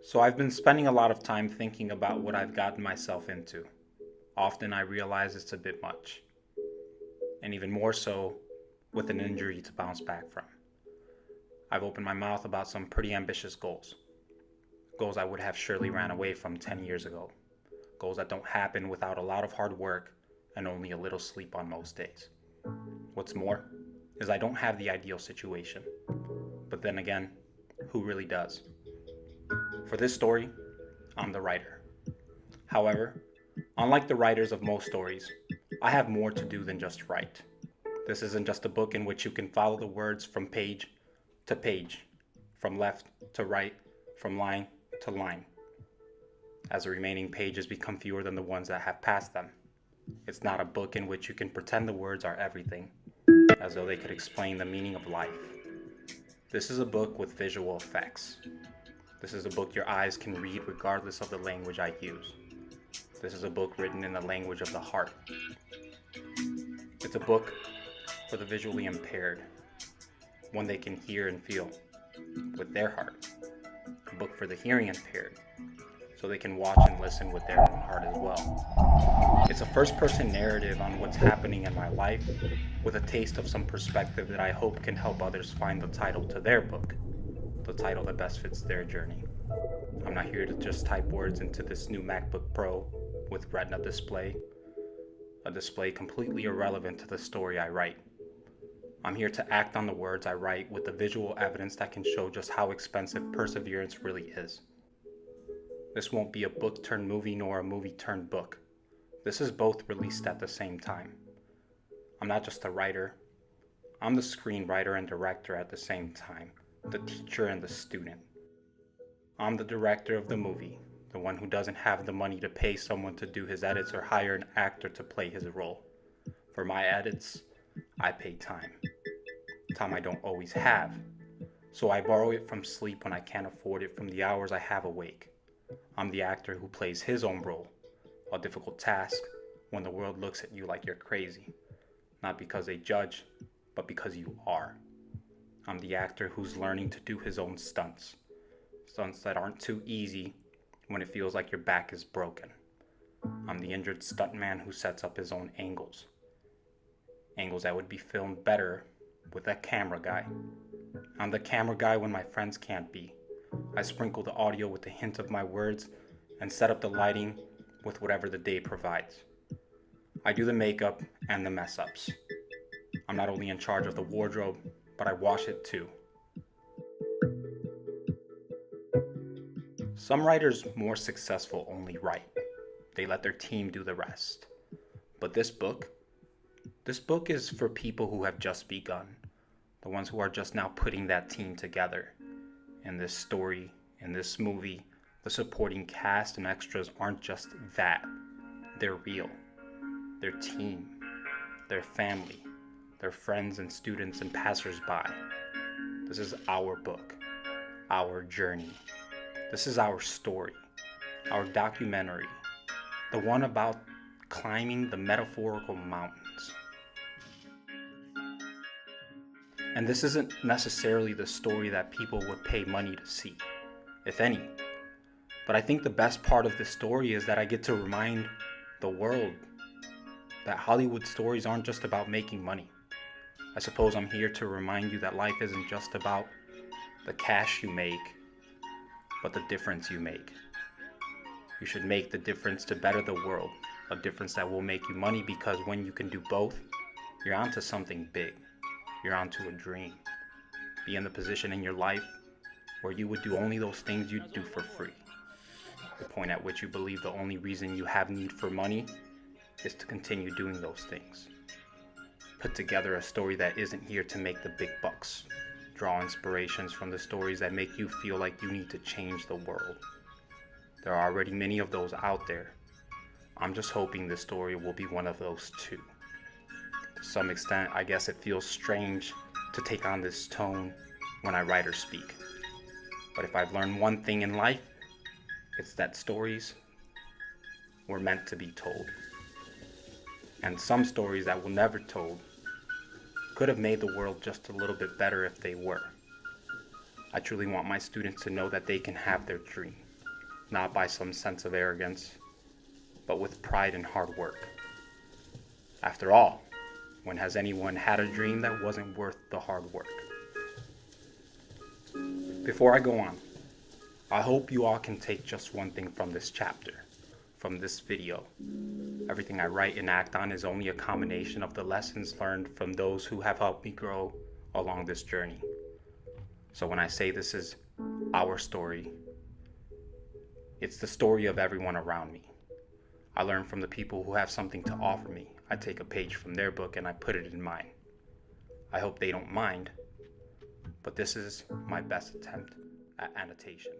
So I've been spending a lot of time thinking about what I've gotten myself into. Often I realize it's a bit much, and even more so with an injury to bounce back from. I've opened my mouth about some pretty ambitious goals. Goals I would have surely ran away from 10 years ago. Goals that don't happen without a lot of hard work and only a little sleep on most days. What's more is I don't have the ideal situation. But then again, who really does? For this story, I'm the writer. However, unlike the writers of most stories, I have more to do than just write. This isn't just a book in which you can follow the words from page to page, from left to right, from line to line, as the remaining pages become fewer than the ones that have passed them. It's not a book in which you can pretend the words are everything, as though they could explain the meaning of life. This is a book with visual effects. This is a book your eyes can read regardless of the language I use. This is a book written in the language of the heart. It's a book for the visually impaired, one they can hear and feel with their heart. A book for the hearing impaired, so they can watch and listen with their own heart as well. It's a first-person narrative on what's happening in my life, with a taste of some perspective that I hope can help others find the title to their book, the title that best fits their journey. I'm not here to just type words into this new MacBook Pro with Retina display, a display completely irrelevant to the story I write. I'm here to act on the words I write with the visual evidence that can show just how expensive perseverance really is. This won't be a book turned movie nor a movie turned book. This is both released at the same time. I'm not just a writer, I'm the screenwriter and director at the same time, the teacher and the student. I'm the director of the movie, the one who doesn't have the money to pay someone to do his edits or hire an actor to play his role. For my edits, I pay time. Time I don't always have. So I borrow it from sleep when I can't afford it from the hours I have awake. I'm the actor who plays his own role, a difficult task when the world looks at you like you're crazy. Not because they judge, but because you are. I'm the actor who's learning to do his own stunts. Stunts that aren't too easy when it feels like your back is broken. I'm the injured stuntman who sets up his own angles. Angles that would be filmed better with a camera guy. I'm the camera guy when my friends can't be. I sprinkle the audio with a hint of my words and set up the lighting with whatever the day provides. I do the makeup and the mess ups. I'm not only in charge of the wardrobe, but I wash it too. Some writers more successful only write. They let their team do the rest. But this book is for people who have just begun. The ones who are just now putting that team together. In this story, in this movie, the supporting cast and extras aren't just that. They're real. They're team. They're family. They're friends and students and passersby. This is our book. Our journey. This is our story. Our documentary. The one about climbing the metaphorical mountains. And this isn't necessarily the story that people would pay money to see, if any. But I think the best part of this story is that I get to remind the world that Hollywood stories aren't just about making money. I suppose I'm here to remind you that life isn't just about the cash you make, but the difference you make. You should make the difference to better the world, a difference that will make you money, because when you can do both, you're onto something big. You're onto a dream. Be in the position in your life where you would do only those things you'd do for free. The point at which you believe the only reason you have need for money is to continue doing those things. Put together a story that isn't here to make the big bucks. Draw inspirations from the stories that make you feel like you need to change the world. There are already many of those out there. I'm just hoping this story will be one of those too. To some extent, I guess it feels strange to take on this tone when I write or speak. But if I've learned one thing in life, it's that stories were meant to be told. And some stories that were never told could have made the world just a little bit better if they were. I truly want my students to know that they can have their dream. not by some sense of arrogance, but with pride and hard work. After all, when has anyone had a dream that wasn't worth the hard work? Before I go on, I hope you all can take just one thing from this chapter, from this video. Everything I write and act on is only a combination of the lessons learned from those who have helped me grow along this journey. So when I say this is our story, it's the story of everyone around me. I learn from the people who have something to offer me. I take a page from their book and I put it in mine. I hope they don't mind, but this is my best attempt at annotation.